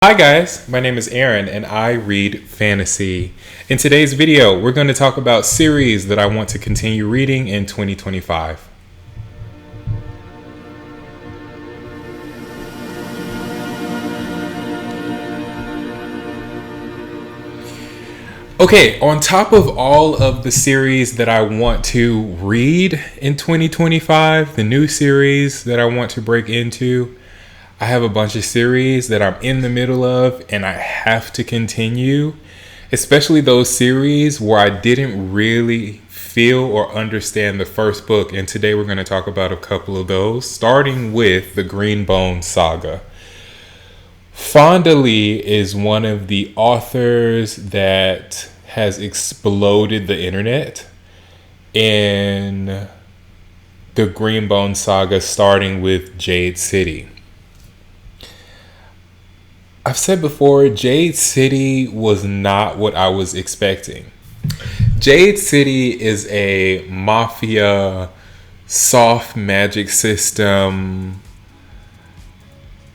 Hi guys, my name is Aaron and I read fantasy. In today's video, we're going to talk about series that I want to continue reading in 2025. Okay, on top of all of the series that I want to read in 2025, the new series that I want to break into, I have a bunch of series that I'm in the middle of and I have to continue, especially those series where I didn't really feel or understand the first book. And today we're going to talk about a couple of those, starting with the Greenbone Saga. Fonda Lee is one of the authors that has exploded the internet in the Greenbone Saga, starting with Jade City. I've said before, Jade City was not what I was expecting. Jade City is a mafia, soft magic system,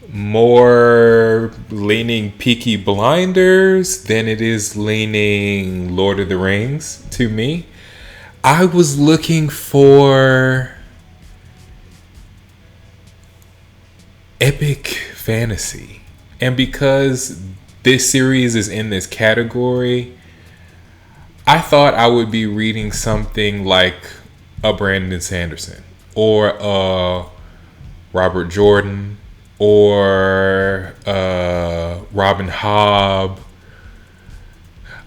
more leaning Peaky Blinders than it is leaning Lord of the Rings to me. I was looking for epic fantasy. And because this series is in this category, I thought I would be reading something like a Brandon Sanderson or a Robert Jordan or a Robin Hobb.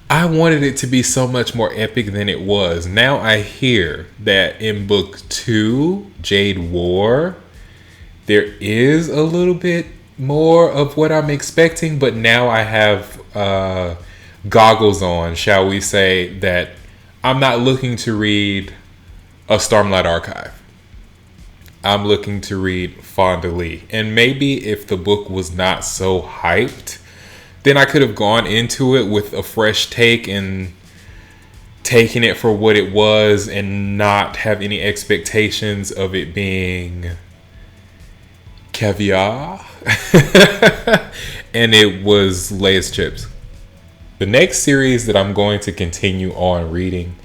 I wanted it to be so much more epic than it was. Now I hear that in book 2, Jade War, there is a little bit more of what I'm expecting, but now I have goggles on, shall we say, that I'm not looking to read a Stormlight archive. I'm looking to read Fonda Lee. And maybe if the book was not so hyped, then I could have gone into it with a fresh take and taken it for what it was and not have any expectations of it being caviar. And it was Lay's chips. The next series that I'm going to continue on reading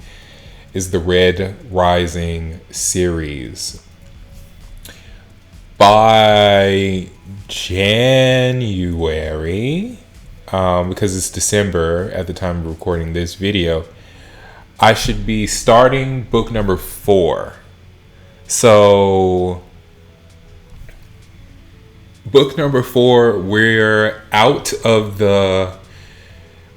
is the Red Rising Series. By January, because it's December at the time of recording this video, I should be starting book number 4. So book number 4, we're out of the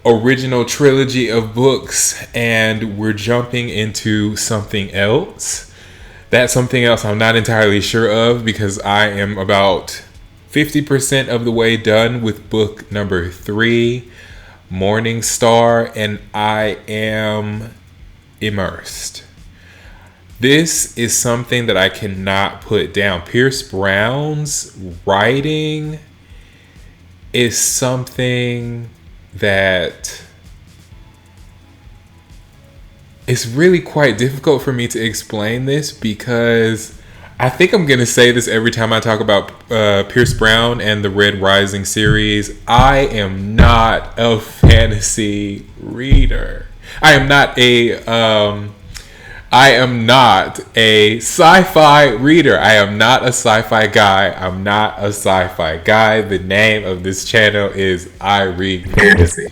original trilogy of books and we're jumping into something else. That something else I'm not entirely sure of because I am about 50% of the way done with book number 3, Morning Star, and I am immersed. This is something that I cannot put down. Pierce Brown's writing is something that it's really quite difficult for me to explain this because I think I'm going to say this every time I talk about Pierce Brown and the Red Rising series. I am not a fantasy reader. I am not a sci-fi reader. I am not a sci-fi guy. I'm not a sci-fi guy. The name of this channel is I Read Fantasy.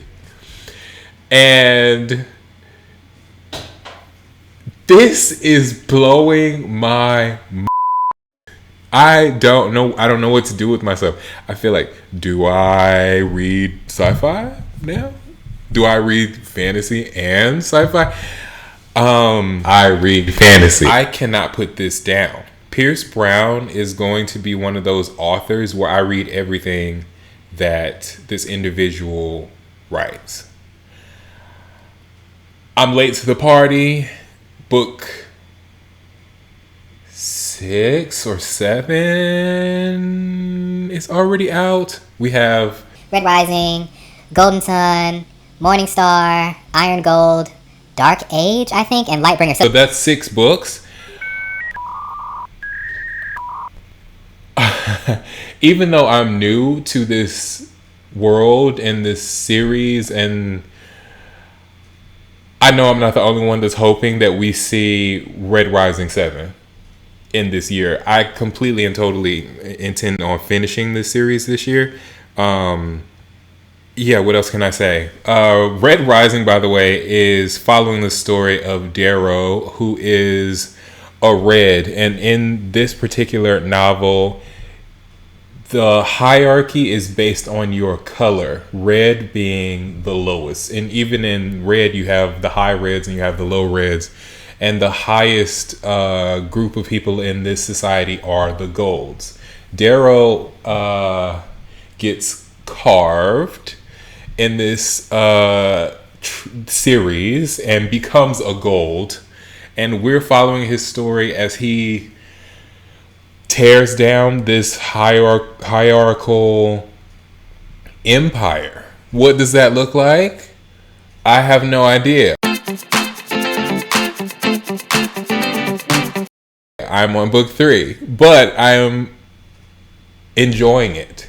And this is blowing my mind. I don't know what to do with myself. I feel like, do I read sci-fi now? Do I read fantasy and sci-fi? I read fantasy. I cannot put this down. Pierce Brown is going to be one of those authors where I read everything that this individual writes. I'm late to the party. Book 6 or 7 is already out. We have Red Rising, Golden Sun, Morning Star, Iron Gold, Dark Age, I think, and Lightbringer. So that's 6 books. Even though I'm new to this world in this series, and I know I'm not the only one that's hoping that we see Red Rising 7 in this year. I completely and totally intend on finishing this series this year. Yeah, what else can I say? Red Rising, by the way, is following the story of Darrow, who is a red. And in this particular novel, the hierarchy is based on your color, red being the lowest. And even in red, you have the high reds and you have the low reds. And the highest group of people in this society are the golds. Darrow gets carved in this series and becomes a gold. And we're following his story as he tears down this hierarchical empire. What does that look like? I have no idea. I'm on book 3, but I am enjoying it.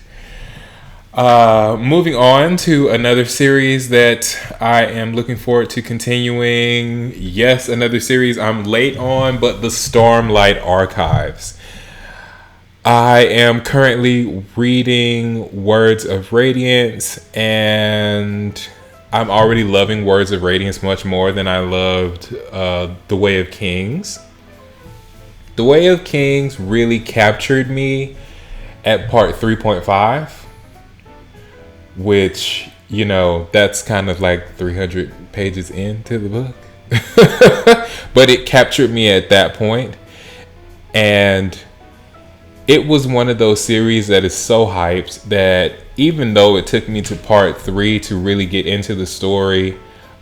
Moving on to another series that I am looking forward to continuing. Yes, another series I'm late on, but the Stormlight Archives. I am currently reading Words of Radiance, and I'm already loving Words of Radiance much more than I loved The Way of Kings. The Way of Kings really captured me at part 3.5. Which, you know, that's kind of like 300 pages into the book. But it captured me at that point. And it was one of those series that is so hyped that even though it took me to part 3 to really get into the story,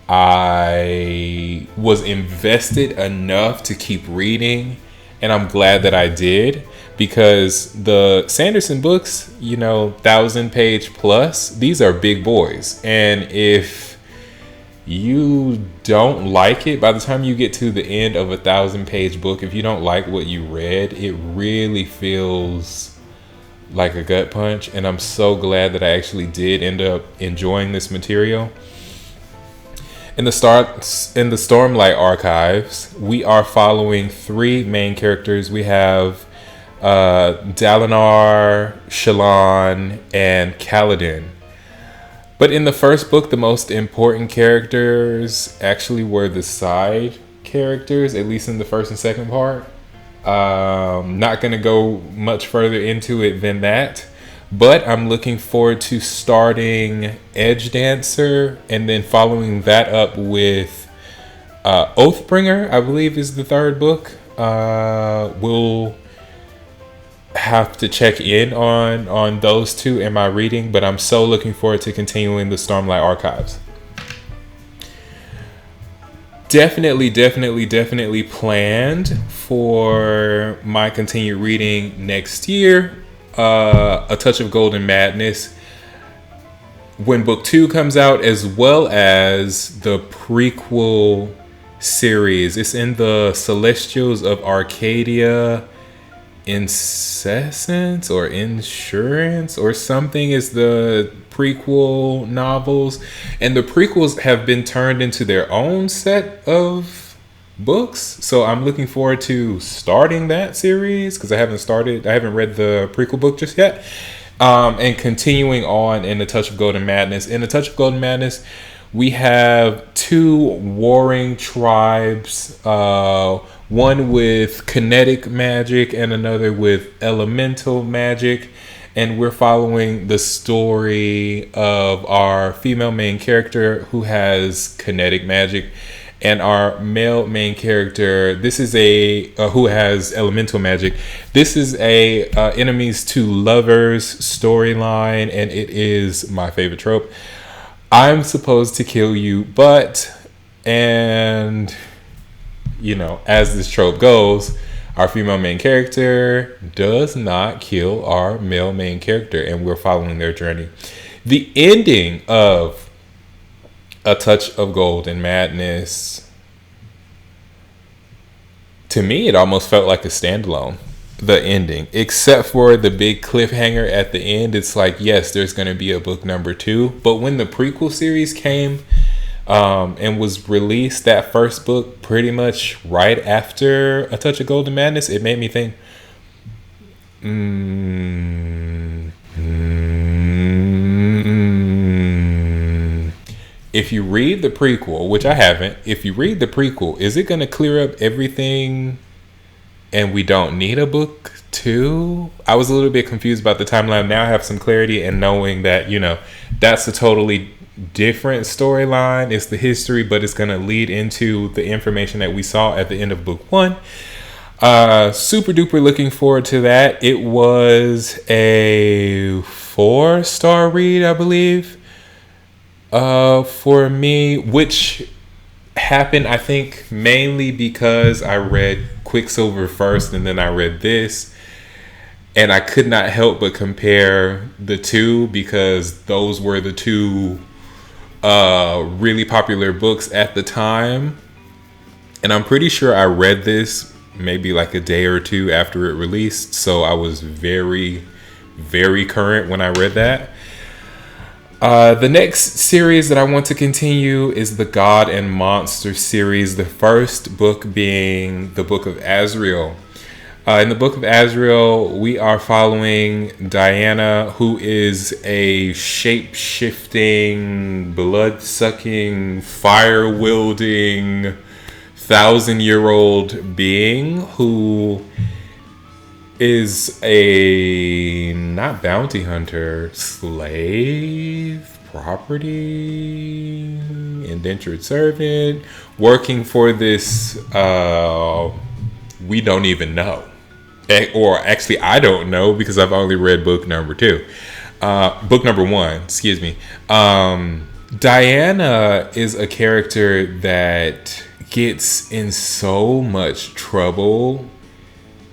I was invested enough to keep reading. And I'm glad that I did. Because the Sanderson books, you know, 1,000-page plus, these are big boys. And if you don't like it, by the time you get to the end of a 1,000-page book, if you don't like what you read, it really feels like a gut punch. And I'm so glad that I actually did end up enjoying this material. In the Stormlight Archives, we are following 3 main characters. We have Dalinar, Shallan, and Kaladin. But in the first book, the most important characters actually were the side characters, at least in the first and second part. Not going to go much further into it than that. But I'm looking forward to starting Edge Dancer and then following that up with Oathbringer, I believe is the third book. We'll have to check in on those 2 in my reading, but I'm so looking forward to continuing the Stormlight Archives. Definitely planned for my continued reading next year. A Touch of Golden Madness when book 2 comes out, as well as the prequel series. It's in the Celestials of Arcadia Incessance or Insurance or something is the prequel novels, and the prequels have been turned into their own set of books, so I'm looking forward to starting that series because I haven't read the prequel book just yet, and continuing on in A Touch of Golden Madness. In A Touch of Golden Madness, we have 2 warring tribes, one with kinetic magic and another with elemental magic. And we're following the story of our female main character who has kinetic magic, and our male main character, this is who has elemental magic. This is a enemies to lovers storyline, and it is my favorite trope. I'm supposed to kill you, and you know, as this trope goes, our female main character does not kill our male main character, and we're following their journey. The ending of A Touch of Golden Madness, to me, it almost felt like a standalone. the ending, except for the big cliffhanger at the end. It's like, yes, there's going to be a book number 2. But when the prequel series came and was released, that first book pretty much right after A Touch of Golden Madness, it made me think, if you read the prequel, which I haven't, if you read the prequel, is it going to clear up everything and we don't need a book 2? I was a little bit confused about the timeline. Now I have some clarity, and knowing that, that's a totally different storyline. It's the history, but it's going to lead into the information that we saw at the end of book 1. Super duper looking forward to that. It was a 4-star read, I believe, for me, which happened, I think, mainly because I read Quicksilver first and then I read this, and I could not help but compare the two because those were the two really popular books at the time. And I'm pretty sure I read this maybe like a day or two after it released, so I was very, very current when I read that. The next series that I want to continue is the God and Monster series, the first book being the Book of Azrael. In the Book of Azrael, we are following Diana, who is a shape-shifting, blood-sucking, fire-wielding, 1,000-year-old being who is a not bounty hunter, slave, property, indentured servant, working for this we don't even know, or actually I don't know because I've only read book number 1, excuse me. Diana is a character that gets in so much trouble.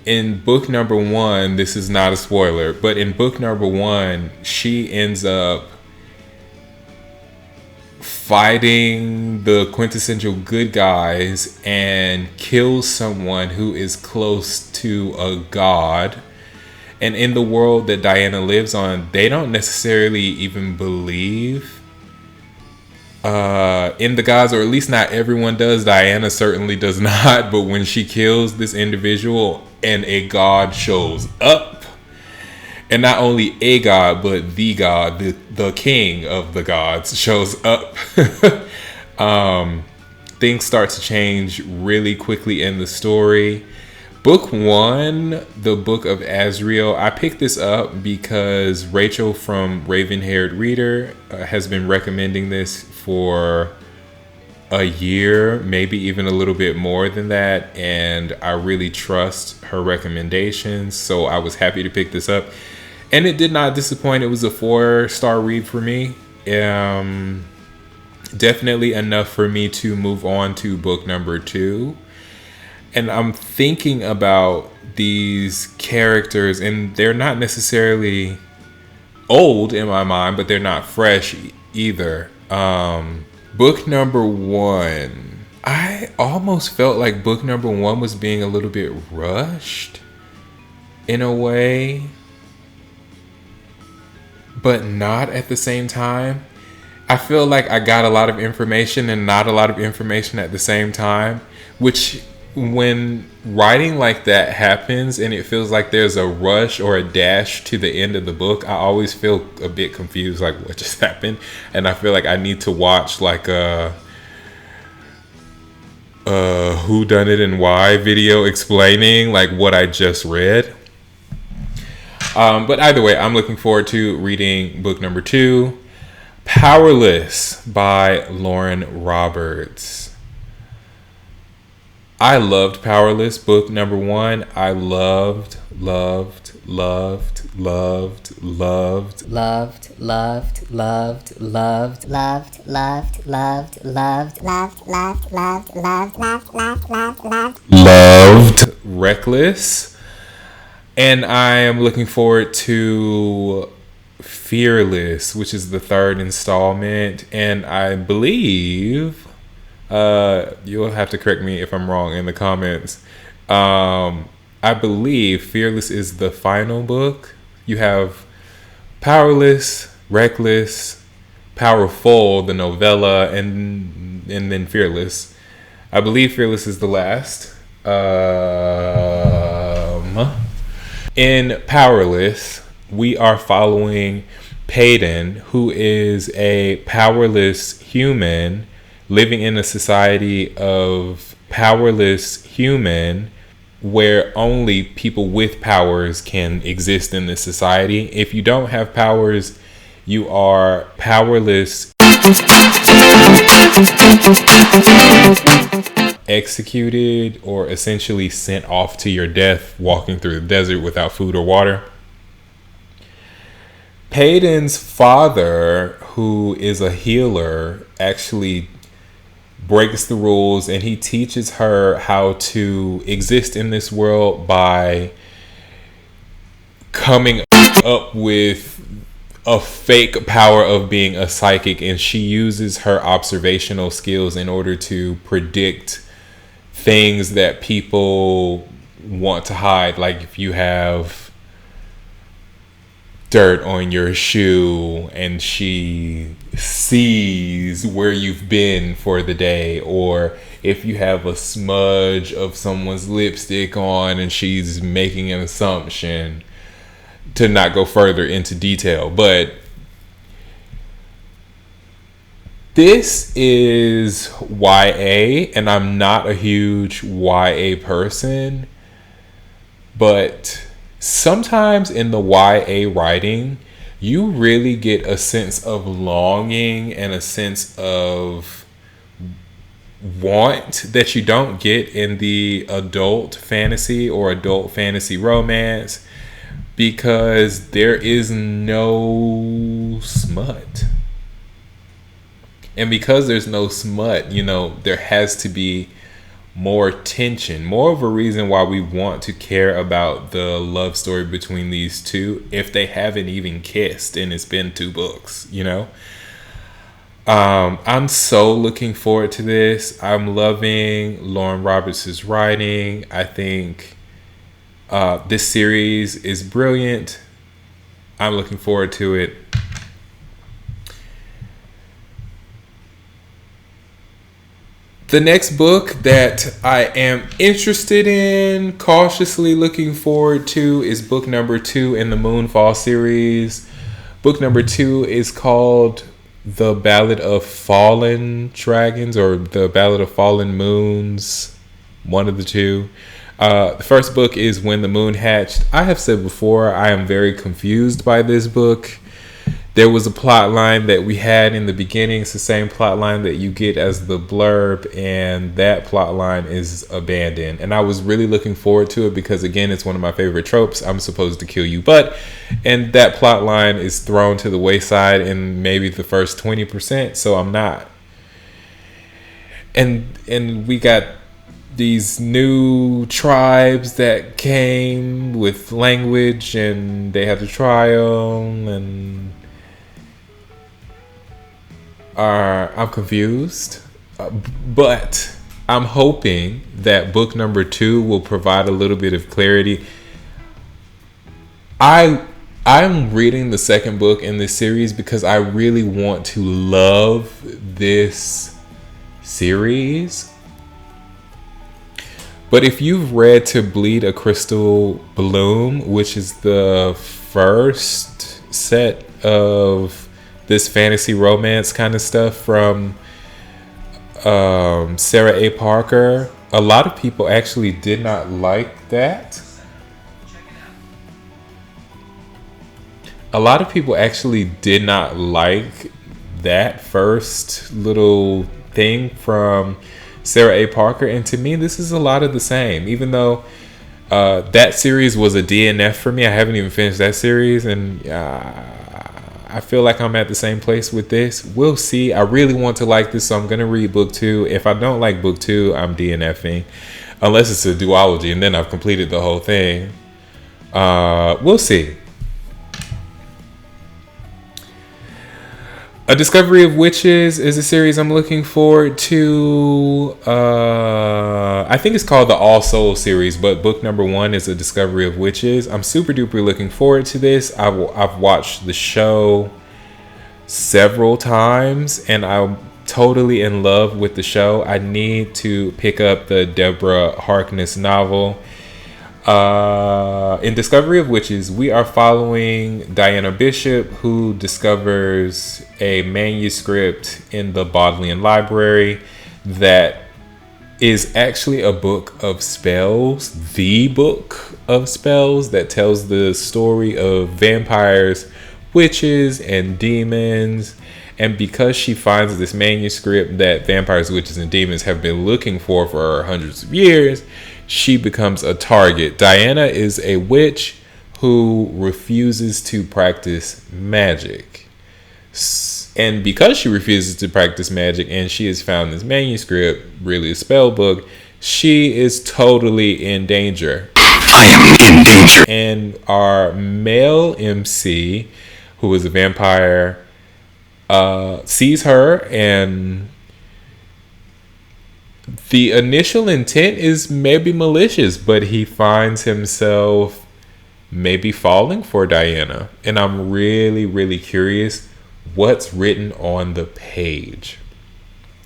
In book number 1, this is not a spoiler, but in book number 1, she ends up fighting the quintessential good guys and kills someone who is close to a god. And in the world that Diana lives on, they don't necessarily even believe in the gods, or at least not everyone does. Diana certainly does not, but when she kills this individual and a god shows up, and not only a god, but the god, the king of the gods shows up, things start to change really quickly in the story. Book 1, the Book of Azrael, I picked this up because Rachel from Raven Haired Reader has been recommending this for a year, maybe even a little bit more than that, and I really trust her recommendations, so I was happy to pick this up, and it did not disappoint. It was a 4-star read for me. Definitely enough for me to move on to book number 2. And I'm thinking about these characters, and they're not necessarily old in my mind, but they're not fresh either. Book number 1, I almost felt like book number 1 was being a little bit rushed in a way, but not at the same time. I feel like I got a lot of information and not a lot of information at the same time, which, when writing like that happens and it feels like there's a rush or a dash to the end of the book, I always feel a bit confused, like what just happened, and I feel like I need to watch like a who done it and why video explaining like what I just read. But either way, I'm looking forward to reading book number 2, Powerless by Lauren Roberts. I loved Powerless, book number 1. I loved Reckless. And I am looking forward to Fearless, which is the 3rd installment. And I believe, you'll have to correct me if I'm wrong in the comments, I believe Fearless is the final book. You have Powerless, Reckless, Powerful, the novella, and then Fearless. I believe Fearless is the last. In Powerless, we are following Payton, who is a powerless human living in a society of powerless human where only people with powers can exist in this society. If you don't have powers, you are powerless, executed, or essentially sent off to your death walking through the desert without food or water. Payton's father, who is a healer, actually breaks the rules, and he teaches her how to exist in this world by coming up with a fake power of being a psychic, and she uses her observational skills in order to predict things that people want to hide. Like if you have dirt on your shoe and she sees where you've been for the day, or if you have a smudge of someone's lipstick on and she's making an assumption, to not go further into detail. But this is YA, and I'm not a huge YA person, but sometimes in the YA writing, you really get a sense of longing and a sense of want that you don't get in the adult fantasy or adult fantasy romance, because there is no smut. And because there's no smut, there has to be more tension, more of a reason why we want to care about the love story between these two if they haven't even kissed and it's been 2 books. I'm so looking forward to this. I'm loving Lauren Roberts' writing. I think this series is brilliant. I'm looking forward to it. The next book that I am interested in, cautiously looking forward to, is book number 2 in the Moonfall series. Book number 2 is called The Ballad of Fallen Dragons, or The Ballad of Fallen Moons, one of the two. The first book is When the Moon Hatched. I have said before, I am very confused by this book. There was a plot line that we had in the beginning. It's the same plot line that you get as the blurb, and that plot line is abandoned. And I was really looking forward to it because, again, it's one of my favorite tropes. I'm supposed to kill you, and that plot line is thrown to the wayside in maybe the first 20%. So I'm not. And we got these new tribes that came with language, and they had a trial, and I'm confused, but I'm hoping that book number 2 will provide a little bit of clarity. I'm reading the second book in this series because I really want to love this series. But if you've read To Bleed a Crystal Bloom, which is the first set of this fantasy romance kind of stuff from Sarah A. Parker, a lot of people actually did not like that. A lot of people actually did not like that first little thing from Sarah A. Parker, and to me this is a lot of the same. Even though that series was a DNF for me, I haven't even finished that series, and I feel like I'm at the same place with this. We'll see. I really want to like this, so I'm gonna read book 2. If I don't like book 2, I'm DNFing, unless it's a duology, and then I've completed the whole thing. We'll see. A Discovery of Witches is a series I'm looking forward to. I think it's called the All Souls series, but book number 1 is A Discovery of Witches. I'm super duper looking forward to this. I've watched the show several times, and I'm totally in love with the show. I need to pick up the Deborah Harkness novel. In Discovery of Witches, we are following Diana Bishop, who discovers a manuscript in the Bodleian Library that is actually a book of spells, the book of spells that tells the story of vampires, witches, and demons. And because she finds this manuscript that vampires, witches, and demons have been looking for hundreds of years, she becomes a target. Diana is a witch who refuses to practice magic. And because she refuses to practice magic and she has found this manuscript, really a spell book, she is totally in danger. I am in danger. And our male MC, who is a vampire, sees her, and the initial intent is maybe malicious, but he finds himself maybe falling for Diana. And I'm really, really curious what's written on the page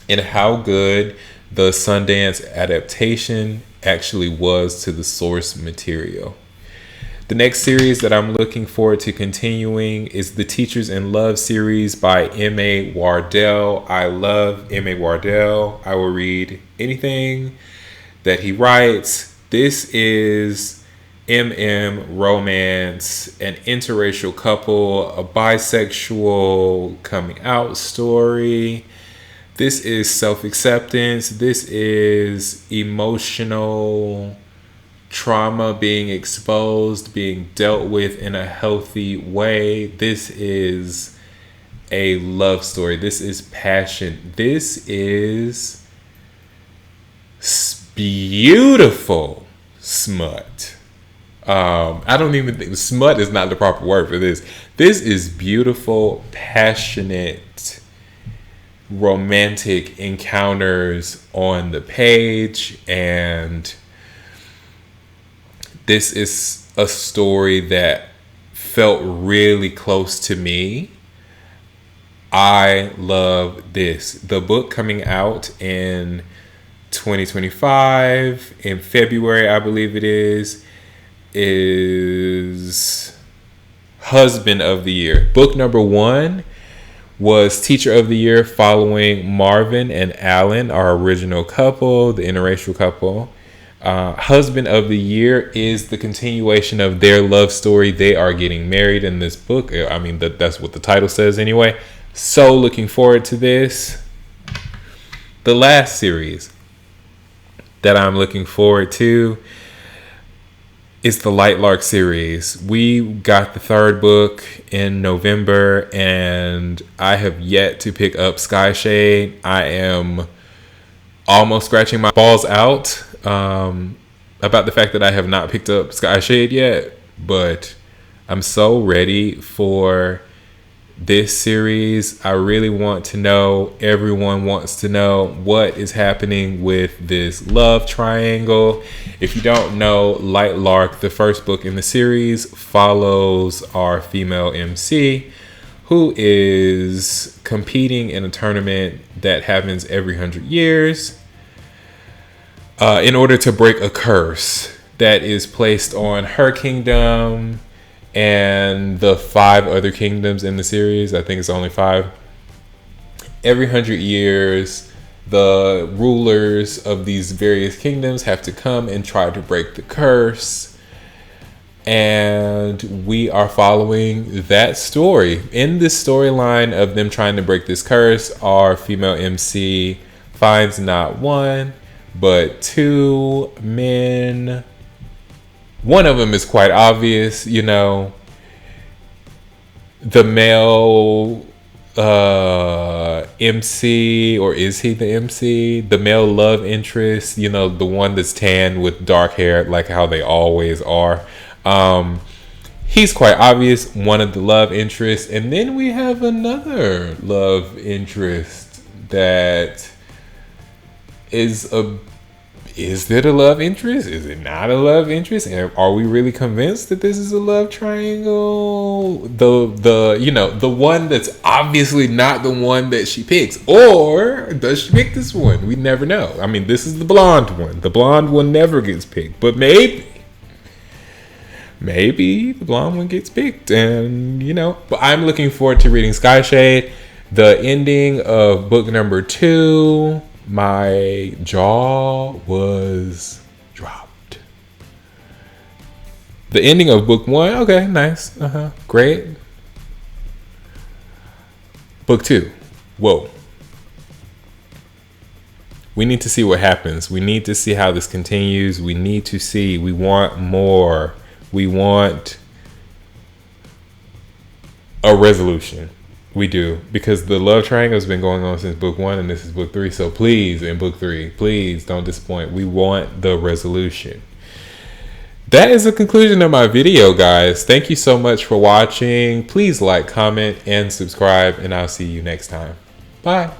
and how good the Sundance adaptation actually was to the source material. The next series that I'm looking forward to continuing is the Teachers in Love series by M.A. Wardell. I love M.A. Wardell. I will read anything that he writes. This is mmromance, an interracial couple, a bisexual coming out story. This is self-acceptance. This is emotional trauma being exposed, being dealt with in a healthy way. This is a love story. This is passion. This is beautiful smut. I don't even think smut is not the proper word for this. This is beautiful, passionate, romantic encounters on the page, and this is a story that felt really close to me. I love this. The book coming out in 2025, in February, I believe it is Husband of the Year. Book number 1 was Teacher of the Year, following Marvin and Alan, our original couple, the interracial couple. Husband of the Year is the continuation of their love story. They are getting married in this book. I mean, that's what the title says anyway. So looking forward to this. The last series that I'm looking forward to is the Lightlark Series. We got the 3rd book in November, and I have yet to pick up Skyshade. I am almost scratching my balls out about the fact that I have not picked up Skyshade yet, but I'm so ready for this series. I really want to know, everyone wants to know what is happening with this love triangle. If you don't know, Lightlark, the first book in the series, follows our female MC who is competing in a tournament that happens every 100 years. In order to break a curse that is placed on her kingdom and the 5 other kingdoms in the series. I think it's only 5. Every 100 years, the rulers of these various kingdoms have to come and try to break the curse. And we are following that story. In this storyline of them trying to break this curse, our female MC finds not 1, but 2 men. One of them is quite obvious, you know. The male MC, or is he the MC? The male love interest, you know, the one that's tan with dark hair, like how they always are. He's quite obvious, one of the love interests. And then we have another love interest that is it a love interest? Is it not a love interest? And are we really convinced that this is a love triangle? The one that's obviously not the one that she picks. Or does she pick this one? We never know. I mean, this is the blonde one. The blonde one never gets picked. But maybe the blonde one gets picked. And, but I'm looking forward to reading Skyshade. The ending of book number 2, my jaw was dropped. The ending of book 1, okay, nice. Great. Book 2, whoa. We need to see what happens. We need to see how this continues. We want more. We want a resolution. We do, because the love triangle has been going on since book 1, and this is book 3. So please, in book 3, please don't disappoint. We want the resolution. That is the conclusion of my video, guys. Thank you so much for watching. Please like, comment, and subscribe, and I'll see you next time. Bye.